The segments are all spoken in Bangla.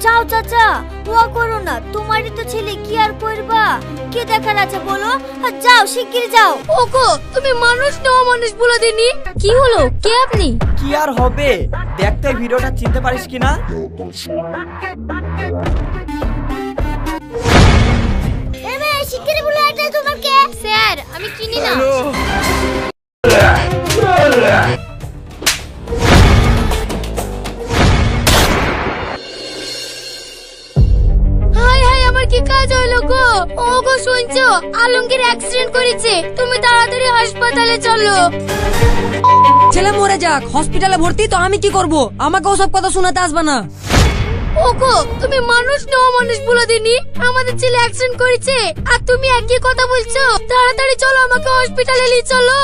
যাও চাচা, ও করো না, তোমারই তো ছেলে, কি আর করবা? কি দেখার আছে বলো? যাও শিগগির যাও। ওগো তুমি মানুষ না অমানুষ বলে দিনি। কি হলো, কে আপনি? কি আর হবে, দেখতে ভিডিওটা চিনতে পারিস কিনা? এবে শিগগির বলে এটা তোমার কে? স্যার আমি চিনি না। হাই হাই, আমার কি কাজ হলো গো? ওগো শুনছো, আলমগীর অ্যাক্সিডেন্ট করেছে, তুমি তাড়াতাড়ি হাসপাতালে চলো। ছেলে মরে যাক, হসপিটালে ভর্তি তো আমি কি করব? আমাকে ওসব কথা শোনাতে আসবে না। ওগো তুমি মানুষ না অমানুষ বলে দিনি। আমাদের ছেলে অ্যাক্সিডেন্ট করেছে আর তুমি একই কথা বলছো। তাড়াতাড়ি চলো, আমাকে হসপিটালে নিয়ে চলো।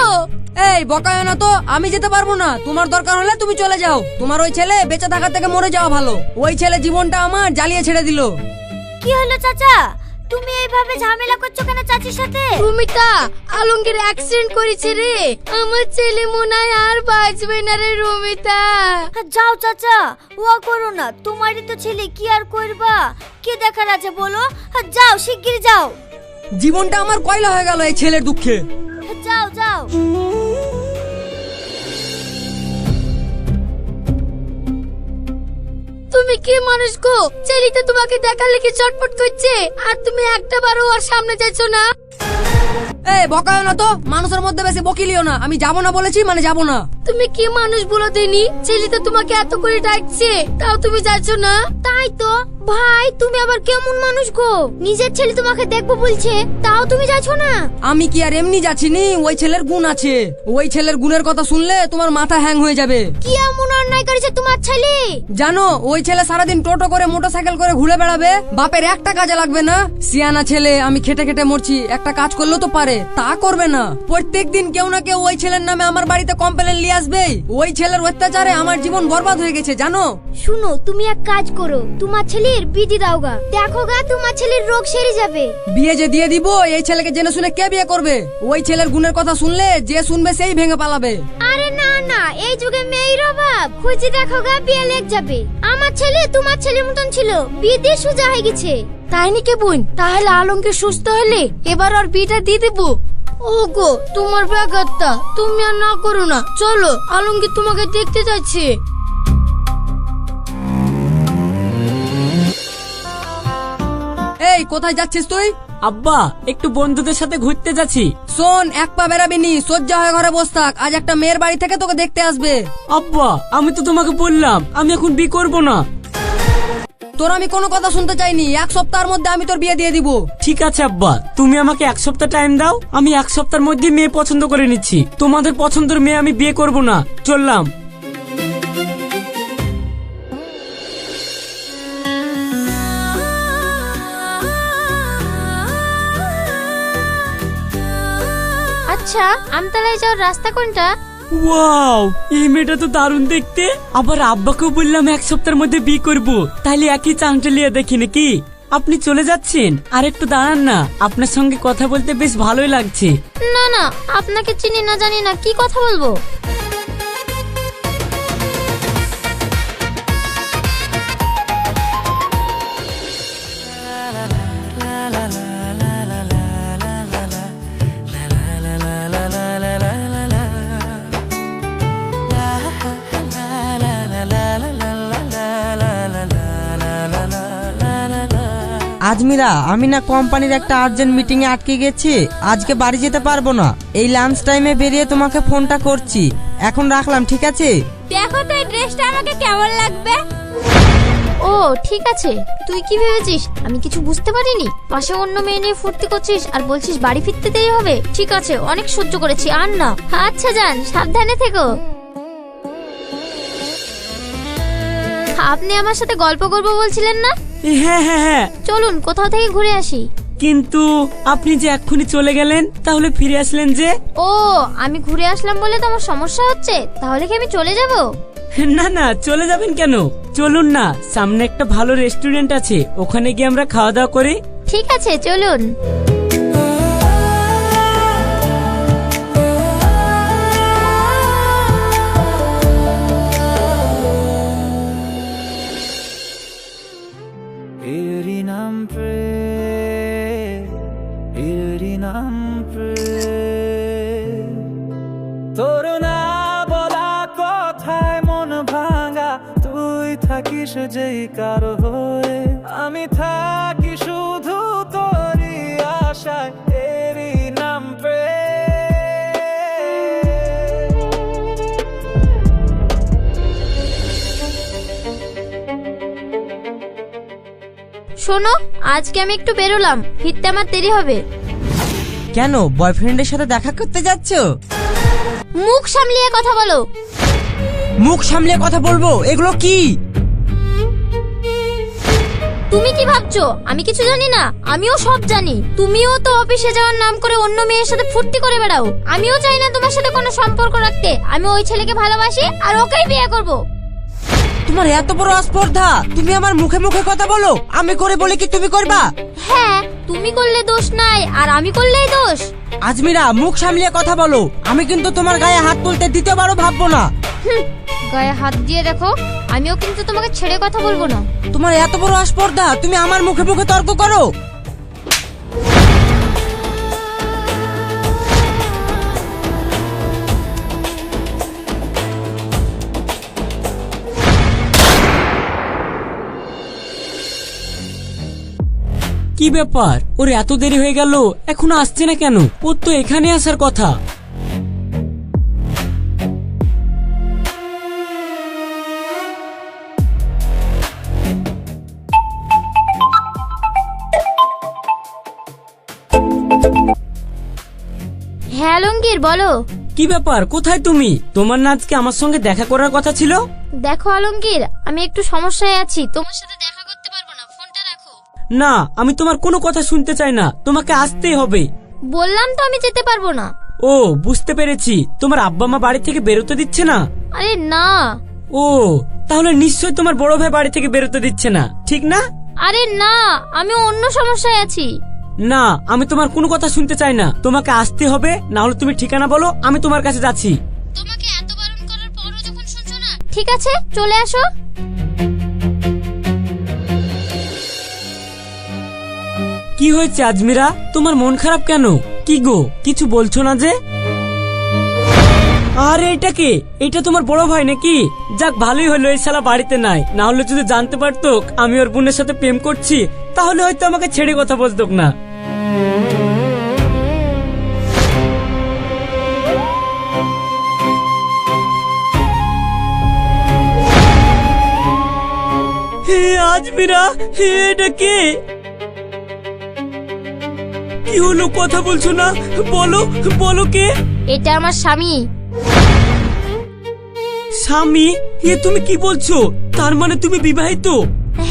এই বকায় না তো, আমি যেতে পারবো না। তোমার দরকার হলে তুমি চলে যাও। তোমার ওই ছেলে বেঁচে থাকার থেকে মরে যাওয়া ভালো। ওই ছেলে জীবনটা আমার জ্বালিয়ে ছেড়ে দিল। কি হলো চাচা, তুমি এইভাবে ঝামেলা করছো কেন চাচির সাথে? রুমিতা, আলমগীর অ্যাক্সিডেন্ট করেছে রে। আমার ছেলে মনে হয় আর বাঁচবে না রে রুমিতা। যাও চাচা, ও করো না, তোমারই তো ছেলে, কি আর করবা? কি দেখার আছে বলো? যাও শিগগির যাও। জীবনটা আমার কয়লা হয়ে গেল এই ছেলের দুঃখে। যাও যাও। তুমি কি মানুষ গো? ছেলেটা তোমাকে দেখার লেগে চটপট করছে আর তুমি একটা বারও ওর সামনে যাচ্ছ না। এই বকায় না তো, মানুষের মধ্যে বেশি বকিলিও না। আমি যাব না বলেছি মানে যাব না। তুমি কি মানুষ বলো দেনি? ছেলেটা তোমাকে এত করে ডাকছে তাও তুমি যাচ্ছ না। তাই তো ভাই, তুমি আবার কেমন মানুষ গো? নিজের ছেলে তোমাকে দেখবো বলছে তাও তুমি যাচ্ছ না। আমি কি আর এমনি যাচ্ছি নি? ওই ছেলের গুণ আছে। ওই ছেলের গুণের কথা শুনলে তোমার মাথা হ্যাং হয়ে যাবে। কি এমন অন্যায় করেছে তোমার ছেলে? জানো, ওই ছেলে সারাদিন টোটো করে মোটরসাইকেল করে ঘুরে বেড়াবে, বাপের একটা কাজে লাগবে না। সিয়ানা ছেলে, আমি খেটে খেটে মরছি, একটা কাজ করলেও তো পারে, তা করবে না। প্রত্যেকদিন কেউ না কেউ ওই ছেলের নামে আমার বাড়িতে কমপ্লেন নিয়ে আসবে। ওই ছেলের অত্যাচারে আমার জীবন বরবাদ হয়ে গেছে জানো। শুনো, তুমি এক কাজ করো, তোমার ছেলের বিধি দাও গা, দেখো গা তোমার ছেলের রোগ সেরে যাবে। বিয়ে যে দিয়ে দিব, এই ছেলেকে জেনে শুনে কে বিয়ে করবে? ওই ছেলের গুণের কথা শুনলে যে শুনবে সেই ভেঙে পালাবে। আরে না না, এই যুগে মেয়ের অভাব, খুঁজে দেখো গা বিয়ে লেগ যাবে। আমার ছেলে তোমার ছেলের মতন ছিল, বিয়ে দিয়ে সোজা হয়ে গেছে। তাই নাকি বোন? তাহলে আলমকে সুস্থ হলে এবার আর বিয়েটা দিয়ে দেবো। ওগো তোমার ব্যাঘাতটা তুমি আর না করো না, চলো আলমগীর তোমাকে দেখতে যাচ্ছে। এই কোথায় যাচ্ছিস তুই? আব্বা, একটু বন্ধুদের সাথে ঘুরতে যাচ্ছি। শোন, এক পা বেরাবি নি, সজ্জা হয়ে ঘরে বস থাক। আজ একটা মেয়ের বাড়ি থেকে তোকে দেখতে আসবে। আব্বা, আমি তো তোমাকে বললাম আমি এখন বিয়ে করব না। তোর আমি কোনো কথা শুনতে চাইনি। এক সপ্তাহের মধ্যে আমি তোর বিয়ে দিয়ে দিব। ঠিক আছে আব্বা, তুমি আমাকে এক সপ্তাহ টাইম দাও, আমি এক সপ্তাহের মধ্যে মেয়ে পছন্দ করে নিচ্ছি। তোমাদের পছন্দের মেয়ে আমি বিয়ে করব না। চললাম। আচ্ছা, আমতলায় যাওয়ার রাস্তা কোনটা? ওয়াও, এই মেয়েটা তো দারুণ দেখতে। আবার আব্বাকেও বললাম এক সপ্তাহের মধ্যে বিয়ে করব, তাহলে একই চান্সটা লিয়ে দেখি নাকি। আপনি চলে যাচ্ছেন? আর একটু দাঁড়ান না, আপনার সঙ্গে কথা বলতে বেশ ভালোই লাগছে। না না, আপনাকে চিনি না জানি না, কি কথা বলবো? আজমিরা, আমি না কোম্পানির একটা আর্জেন্ট মিটিং এ আটকে গেছি, আজকে বাড়ি যেতে পারবো না। এই লাঞ্চ টাইমে বেরিয়ে তোমাকে ফোনটা করছি। এখন রাখলাম, ঠিক আছে? দেখো তো এই ড্রেসটা আমাকে কেমন লাগবে। ও ঠিক আছে, তুই কি ভেবেছিস আমি কিছু বুঝতে পারিনি? পাশে অন্য মেয়ে নিয়ে ফুর্তি করছিস আর বলছিস বাড়ি ফিরতে দেরি হবে। ঠিক আছে, অনেক সহ্য করেছি, আর না। আচ্ছা যান, সাবধানে থেকো। আপনি আমার সাথে গল্প করবো বলছিলেন না? হ্যাঁ হ্যাঁ হ্যাঁ, চলুন কোথাও থেকে ঘুরে আসি। কিন্তু আপনি যে এক্ষুনি চলে গেলেন, তাহলে ফিরে আসলেন যে? ও, আমি ঘুরে আসলাম বলে তো আমার সমস্যা হচ্ছে? তাহলে কি আমি চলে যাব? না না, চলে যাবেন কেন? চলুন না, সামনে একটা ভালো রেস্টুরেন্ট আছে, ওখানে গিয়ে আমরা খাওয়া দাওয়া করি। ঠিক আছে চলুন। এরই নাম প্রেম, এরই নাম প্রেম। তোর না বলা কথায় মন ভাঙা, তুই থাকিস যেই কারো হয়ে, আমি থাকি শুধু তোরই আশায়, এরই নাম প্রেম। শোনো, আজকে আমি একটু বেরোলাম, ফিরতে আমার দেরি হবে। কেন, বয়ফ্রেন্ডের সাথে দেখা করতে যাচ্ছ? মুখ সামলিয়ে কথা বলো। মুখ সামলিয়ে কথা বলবো? এগুলো কি? তুমি কি ভাবছো আমি কিছু জানি না? আমিও সব জানি। তুমিও তো অফিসে যাওয়ার নাম করে অন্য মেয়ের সাথে ফুর্তি করে বেড়াও। আমিও চাই না তোমার সাথে কোনো সম্পর্ক রাখতে। আমি ওই ছেলেকে ভালোবাসি আর ওকেই বিয়ে করব। তোমার এত বড় আস্পর্ধা, তুমি আমার মুখে মুখে কথা বলো, আমি করে বলি কি তুমি করবা? হ্যাঁ, তুমি করলে দোষ নাই আর আমি করলেই দোষ। আজমিরা, মুখ সামলিয়ে কথা বলো, আমি কিন্তু তোমার গায়ে হাত তুলতে দ্বিতীয়বারও ভাববো না। গায়ে হাত দিয়ে দেখো, আমিও কিন্তু তোমাকে ছেড়ে কথা বলবো না। তোমার এত বড় আস্পর্ধা, তুমি আমার মুখে মুখে তর্ক করো। কি ব্যাপার, ওর এত দেরি হয়ে গেল, এখনো আসছে না কেন? ওর তো এখানে আসার কথা। হ্যাঁ আলমগীর, বলো। কি ব্যাপার, কোথায় তুমি? তোমার না আজকে আমার সঙ্গে দেখা করার কথা ছিল? দেখো আলমগীর, আমি একটু সমস্যায় আছি, তোমার সাথে দেখা করতে পারবো না, ফোনটা রাখো। না, আমি তোমার কোনো কথা শুনতে চাই না, তোমাকে আসতেই হবে। বললাম তো আমি যেতে পারবো না। ও, বুঝতে পেরেছি, তোমার আব্বা মা বাড়ি থেকে বেরোতে দিচ্ছে না? আরে না। ও, তাহলে নিশ্চয় তোমার বড় ভাই বাড়ি থেকে বেরোতে দিচ্ছে না, ঠিক না? আরে না, আমি অন্য সমস্যায় আছি। না, আমি তোমার কোনো কথা শুনতে চাই না, তোমাকে আসতে হবে, না হলে তুমি ঠিকানা বলো, আমি তোমার কাছে যাচ্ছি। তোমাকে এত বারণ করার পরও যখন শুনছো না, ঠিক আছে চলে আসো। কি হয়েছে আজমিরা, তোমার মন খারাপ কেন? কি গো, কিছু বলছো না যে? আরে এটা কে? এটা তোমার বড় ভাই নাকি? যাক, ভালোই হলো এই শালা বাড়িতে নাই, না হলে যদি জানতে পারতো আমি ওর বোনের সাথে প্রেম করছি, তাহলে হয়তো আমাকে ছেড়ে কথা বলতো না। হে আজমিরা, হে এটা কে? কি হলো, কথা বলছো না? বলো বলো, কে? এটা আমার স্বামী। স্বামী? এ তুমি কি বলছো? তার মানে তুমি বিবাহিত?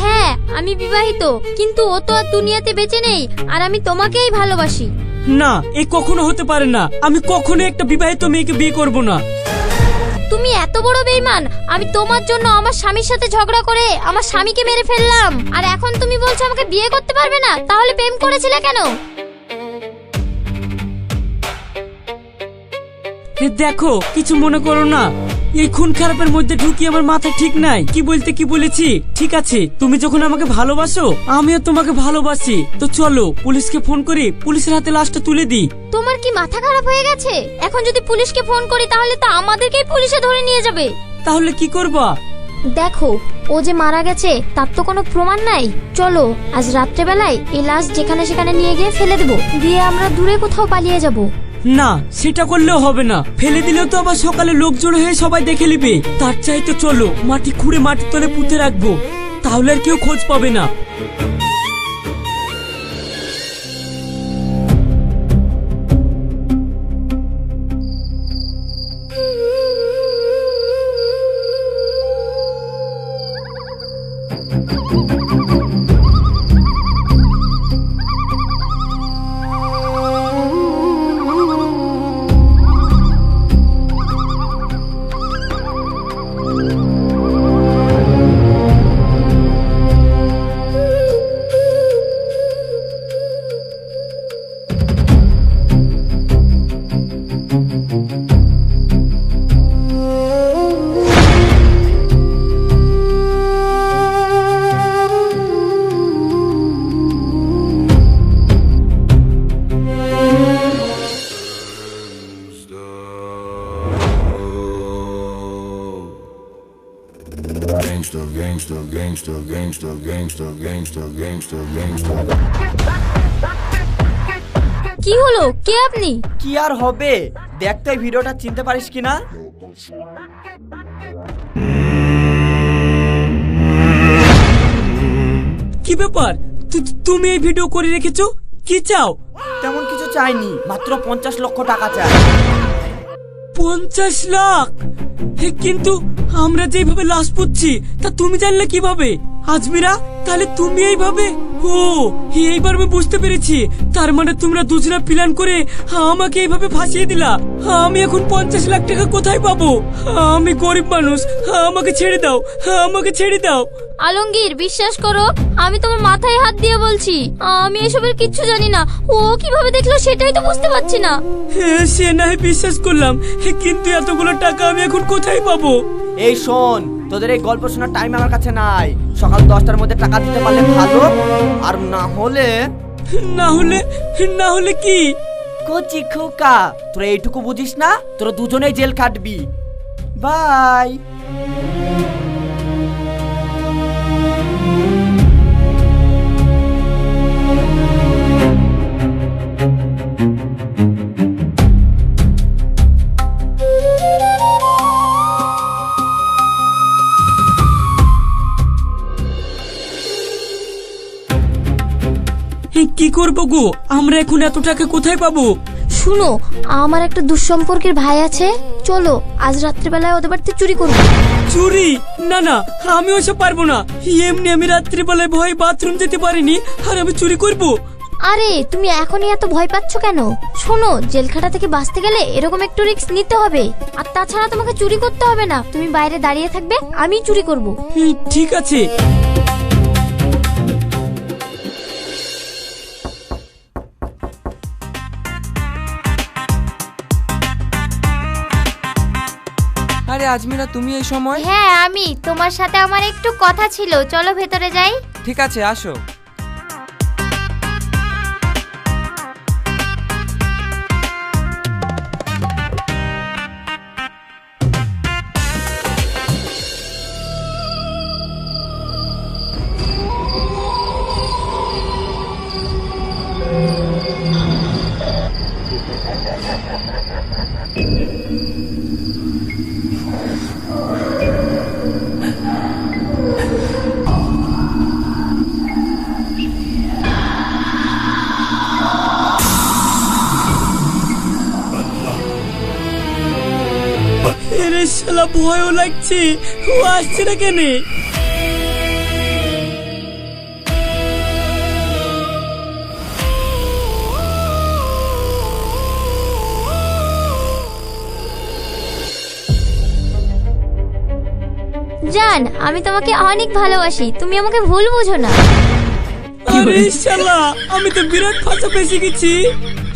হ্যাঁ, আমি বিবাহিত, কিন্তু ও তো আর দুনিয়াতে বেঁচে নেই, আর আমি তোমাকেই ভালোবাসি। না, এ কখনো হতে পারে না, আমি কখনো একটা বিবাহিত মেয়েকে বিয়ে করব না। তুমি এত বড় বেঈমান! আমি তোমার জন্য আমার স্বামীর সাথে ঝগড়া করে আমার স্বামীকে মেরে ফেললাম, আর এখন তুমি বলছো আমাকে বিয়ে করতে পারবে না? তাহলে প্রেম করেছিলে কেন? এ দেখো, কিছু মনে করো না, এই খুন খারাপের মধ্যে ঢুকি আমার মাথা ঠিক নাই, কি বলতে কি বলেছি। ঠিক আছে, তুমি যখন আমাকে ভালোবাসো, আমিও তোমাকে ভালোবাসি, তো চলো পুলিশকে ফোন করি, পুলিশের হাতে লাশটা তুলে দিই। তোমার কি মাথা খারাপ হয়ে গেছে? এখন যদি পুলিশকে ফোন করি তাহলে তো আমাদেরকেই পুলিশে ধরে নিয়ে যাবে। তাহলে কি করবা? দেখো, ও যে মারা গেছে তার তো কোনো প্রমাণ নাই। চলো আজ রাত্রেবেলায় এই লাশ যেখানে সেখানে নিয়ে গিয়ে ফেলে দেবো, দিয়ে আমরা দূরে কোথাও পালিয়ে যাব। না, সেটা করলেও হবে না, ফেলে দিলেও তো আবার সকালে লোক জড়ো হয়ে সবাই দেখে নিবে। তার চাইতে চলো মাটি খুঁড়ে মাটির তলে পুঁতে রাখবো, তাহলে আর কেউ খোঁজ পাবে না। কি হলো, কে আপনি? কি আর হবে, দেখতে ভিডিওটা চিনতে পারিস কিনা? কি ব্যাপার, তুমি এই ভিডিও করে রেখেছো? কি চাও? তেমন কিছু চাইনি, মাত্র 50 লক্ষ টাকা চাই। 50 লাখ? কিন্তু আমরা যেভাবে লাশ পুচ্ছি তা তুমি জানলে কিভাবে? আজমিরা, তাহলে তুমি এইভাবে? ও, এইবার আমি বুঝতে পেরেছি। তার মানে তোমরা দুজনা প্ল্যান করে আমাকে এইভাবে ফাঁসিয়ে দিলা। আমি এখন 50 লাখ টাকা কোথায় পাবো? আমি গরিব মানুষ, আমাকে ছেড়ে দাও, আমাকে ছেড়ে দাও। আলমগীর, বিশ্বাস করো, আমি তোমার মাথায় হাত দিয়ে বলছি, আমি এসবের কিচ্ছু জানি না। ও কিভাবে দেখলো সেটাই তো বুঝতে পারছি না। সে না হয় বিশ্বাস করলাম, কিন্তু এতগুলো টাকা আমি এখন কোথায় পাবো? এই শোন, তোদের এই গল্প শোনার টাইম আমার কাছে নাই। সকাল 10টার মধ্যে টাকা দিতে পারলে ভালো, আর না হলে না হলে কি? কচি খোকা, তোরা এইটুকু বুঝিস না? তোরা দুজনেই জেল কাটবি। বাই। কি করবো গো, আমরা এখন এত টাকা কোথায় পাবো? শুনো, আমার একটা দুঃসম্পর্কের ভাই আছে, চলো আজ রাত্রিবেলায় ওদের বাড়িতে চুরি করবো। চুরি? না না, আমি ওসব পারবো না। এমনি আমি রাত্রিবেলায় ভয়ে বাথরুম যেতে পারিনি, আর আমি চুরি করব? আরে তুমি এখনই এত ভয় পাচ্ছ কেন? শোনো, জেলখাটা থেকে বাঁচতে গেলে এরকম একটু রিস্ক নিতে হবে। আর তাছাড়া তোমাকে চুরি করতে হবে না, তুমি বাইরে দাঁড়িয়ে থাকবে, আমি চুরি করব। ঠিক আছে। আরে আজমিরা, তুমি এই সময়? হ্যাঁ আমি, তোমার সাথে আমার একটু কথা ছিল, চলো ভেতরে যাই। ঠিক আছে, আসো। এরে শালা, ভয়ও লাগছে, ও আসছে না কেন? জান, আমি তোমাকে অনেক ভালোবাসি, তুমি আমাকে ভুল বুঝো না। আরে শালা, আমি তো বিরাট ফাঁসা ফেসে গেছি।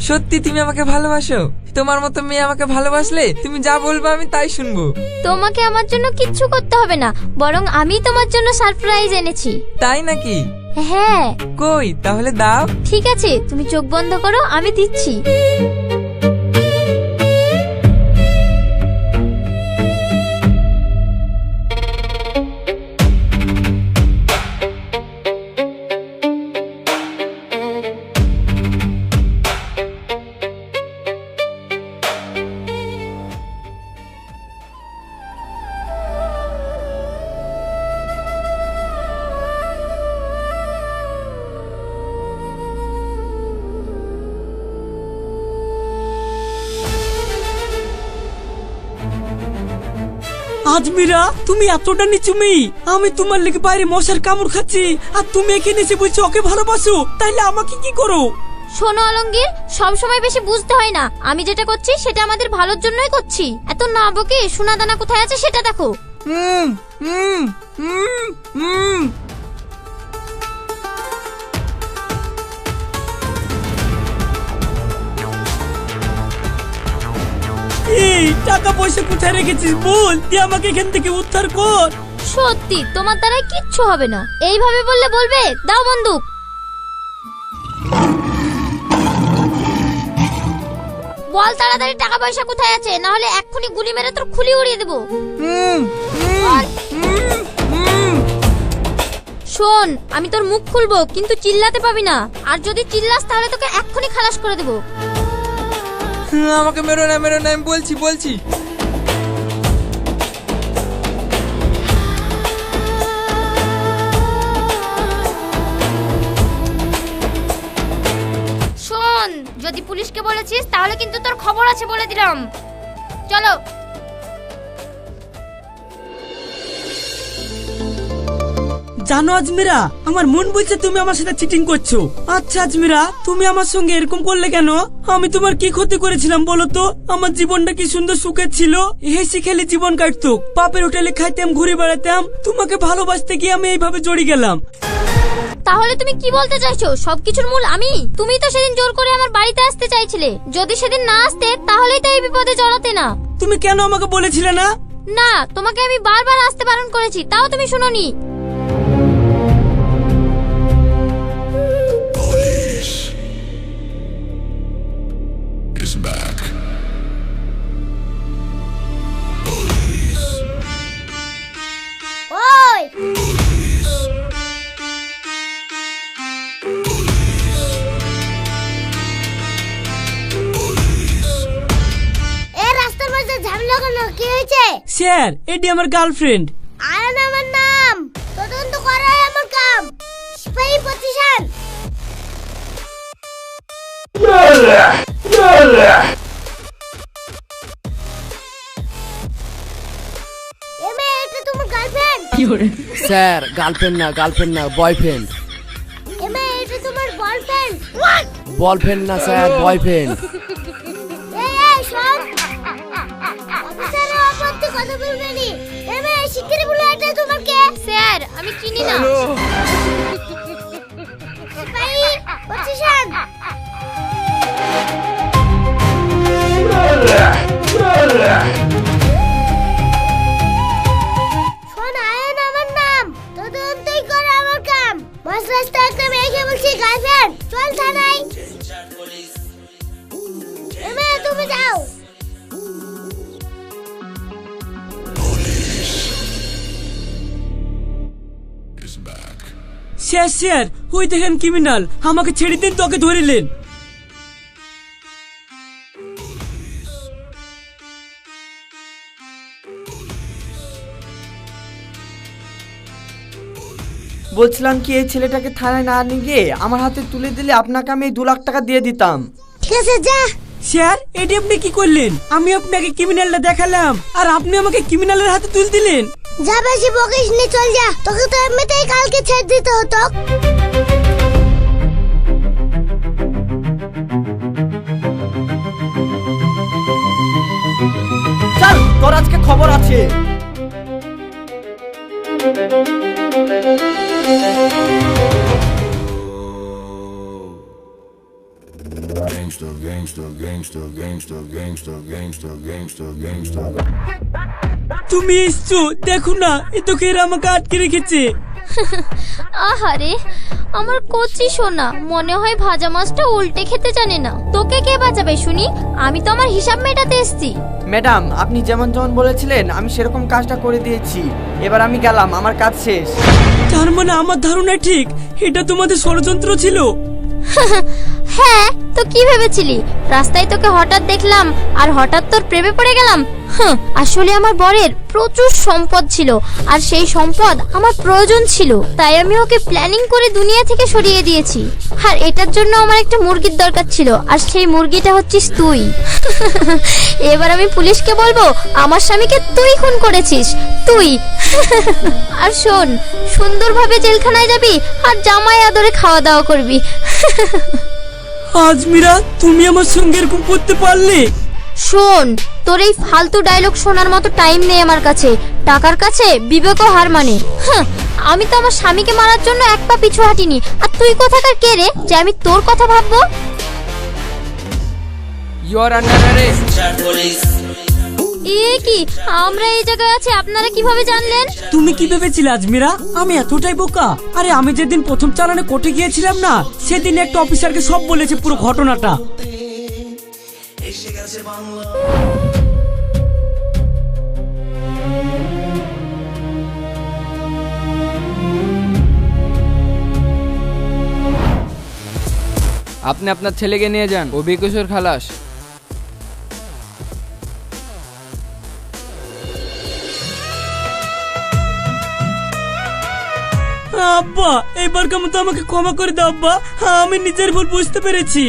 সত্যি তুমি আমাকে ভালোবাসো? তোমার মতো মেয়ে আমাকে ভালোবাসলে তুমি যা বলবে আমি তাই শুনবো। তোমাকে আমার জন্য কিচ্ছু করতে হবে না, বরং আমি তোমার জন্য সারপ্রাইজ এনেছি। তাই নাকি? হ্যাঁ। কই, তাহলে দাও। ঠিক আছে, তুমি চোখ বন্ধ করো, আমি দিচ্ছি। আজমিরা, তুমি এতটা নিচু মেয়ে, আমি তোমার লেগে বাইরে মশার কামড় খাচ্ছি, আর তুমি এখানে এসে বলছো ওকে ভালোবাসো, তাইলে আমাকে কি করো? শোনো আলমগীর, সব সময় বেশি বুঝতে হয় না, আমি যেটা করছি সেটা আমাদের ভালোর জন্যই করছি। এত না বকে সোনা দানা কোথায় আছে সেটা দেখো। এই টাকা পয়সা কোথায় রেখেছিস বল, তুই আমাকে এখান থেকে উদ্ধার কর। সত্যি তোমার দ্বারা কিচ্ছু হবে না, এইভাবে বললে বলবে? দাও বন্দুক। বল তাড়াতাড়ি টাকা পয়সা কোথায় আছে, না হলে এক্ষুনি গুলি মেরে তোর খুলি উড়িয়ে দেবো। শোন, আমি তোর মুখ খুলবো কিন্তু চিল্লাতে পাবি না, আর যদি চিল্লাস তাহলে তোকে এক্ষুনি খালাস করে দেবো। আমাকে মেরো না আমি বলছি শোন, যদি পুলিশকে বলেছিস তাহলে কিন্তু তোর খবর আছে বলে দিলাম। চলো। জানো আজমিরা, আমার মন বলছে তুমি আমার সাথে চিটিং করছো। আচ্ছা আজমিরা, তুমি আমার সঙ্গে এরকম করলে কেন? আমি তোমার কি ক্ষতি করেছিলাম বলো তো? আমার জীবনটা কি সুন্দর সুখের ছিল, হেসে খেলে জীবন কাটতো, পাপের হোটেলে খাইতাম, ঘুরে বেড়াতাম। তোমাকে ভালোবাসতে গিয়ে আমি এইভাবে জড়িয়ে গেলাম। তাহলে তুমি কি বলতে চাইছো? সবকিছুর মূল আমি? তুমি তো সেদিন জোর করে আমার বাড়িতে আসতে চাইছিলে, যদি সেদিন না আসতে তাহলেই তো এই বিপদে জড়াতে না। তুমি কেন আমাকে বলেছিলে না? না, তোমাকে আমি বারবার আসতে বারণ করেছি, তাও তুমি শুনোনি। ওই এই রাস্তার মধ্যে ঝামেলা কেন? কি হয়েছে? স্যার, এটি আমার গার্লফ্রেন্ড। আয়ন আমার নাম, তদন্ত করাই আমার কাম। সিপাহী প্রতিষ্ঠান। এমে এটা তোমার গার্লফ্রেন্ড? স্যার, গার্লফ্রেন্ড না বয়ফ্রেন্ড। এমে এটা তোমার বয়ফ্রেন্ড? বয়ফ্রেন্ড না স্যার, বয়ফ্রেন্ড। এই সব অফিসারের আপত্তি কথা বলবে নি। এমে শিগগিরই বলো এটা তোমার কে? স্যার, আমি চিনি না। সিপাহী প্রতিষ্ঠান। শোন, আয়ন আমার নাম, তদন্তই করে আমার কাম। মাঝ রাস্তায় একটা মেয়েকে বলছি গার্লফ্রেন্ড, চল থানায়। এমে তুমি যাও। স্যার, ওই দেখেন ক্রিমিনাল, আমাকে ছেড়ে দিন, তোকে ধরিলেন। বলছিলাম কি, এই ছেলেটাকে থানায় না নিয়ে গিয়ে আমার হাতে তুলে দিলে আপনাকে আমি 2 লাখ টাকা দিয়ে দিতাম। ঠিক আছে, যা। স্যার, এটি আপনি কি করলেন? আমি আপনাকে ক্রিমিনালটা দেখালাম আর আপনি আমাকে ক্রিমিনালের হাতে তুলে দিলেন। যা, বেশি বকিস নি, চল যা। তোকে তো এমনিতেই কালকে ছেড়ে দিতে হতো। চল, তোর আজকে খবর আছে। তুমি এসছো, দেখো না, এ তোকে এরা আমাকে আটকে রেখেছে। আহারে, আমার কচি সোনা, মনে হয় ভাজা মাছটা উল্টে খেতে জানে না। তোকে কে বাঁচাবে শুনি? আমি তো আমার হিসাব মেটাতে এসেছি। ম্যাডাম, আপনি যেমন বলেছিলেন আমি সেরকম কাজটা করে দিয়েছি। এবার আমি গেলাম, আমার কাজ শেষ। তার মানে আমার ধারণা ঠিক, এটা তোমাদের ষড়যন্ত্র ছিল। হ্যাঁ, তো কি ভেবেছিলি? রাস্তায় তোকে হঠাৎ দেখলাম আর হঠাৎ তোর প্রেমে পড়ে গেলাম? আসলে আমার বরের প্রচুর সম্পদ ছিল আর সেই সম্পদ আমার প্রয়োজন ছিল, তাই আমি ওকে প্ল্যানিং করে দুনিয়া থেকে সরিয়ে দিয়েছি। আর এটার জন্য আমার একটা মুরগির দরকার ছিল, আর সেই মুরগিটা হচ্ছিস তুই। এবার আমি পুলিশকে বলবো আমার স্বামীকে তুই খুন করেছিস, তুই। আর শোন, সুন্দরভাবে জেলখানায় যাবি আর জামাই আদরে খাওয়া দাওয়া করবি। আজমিরা, তুমি আমার সঙ্গে এরকম করতে পারলে? শোন, তোর এই ফালতু ডায়লগ শোনার মতো টাইম নেই আমার কাছে। টাকার কাছে বিবেকও হার মানে। আমি তো আমার স্বামীকে মারার জন্য এক পা পিছু হাঁটিনি, আর তুই কোথাকার কে রে যে আমি তোর কথা ভাববো? Your under arrest. এ কি, আমরা এই জায়গায় আছি, আপনারা কিভাবে জানলেন? তুমি কি ভেবেছিলে আজমিরা আমি এতটাই বোকা? আরে আমি যেদিন প্রথম চালানে কোর্টে গিয়েছিলাম না, সেদিন একটা অফিসারকে সব বলেছে পুরো ঘটনাটা। আপনি আপনার ছেলেকে নিয়ে যান, ও বেকসুর খালাস। আব্বা এবারকার মতো আমাকে ক্ষমা করে দাও আব্বা, আমি নিজের ভুল বুঝতে পেরেছি।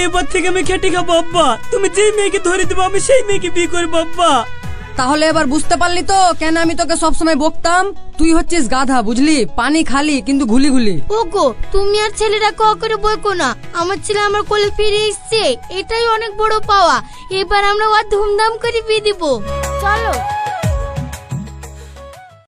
এবার থেকে আমি খেটে খাবো আব্বা, তুমি যেই মেয়েকে ধরে দেবো আমি সেই মেয়েকে বিয়ে করবো আব্বা। তাহলে এবার বুঝতে পারলি তো কেন আমি তোকে সবসময় বকতাম? তুই হচ্ছিস গাধা, বুঝলি? পানি খালি কিন্তু ঘুলি ঘুলি। ওগো তুমি আর ছেলেরা ক করে বইকো না, আমার ছেলে আমার কোলে ফিরে এসছে, এটাই অনেক বড় পাওয়া। এবার আমরা ওর ধুমধাম করে বিয়ে দিব। চলো।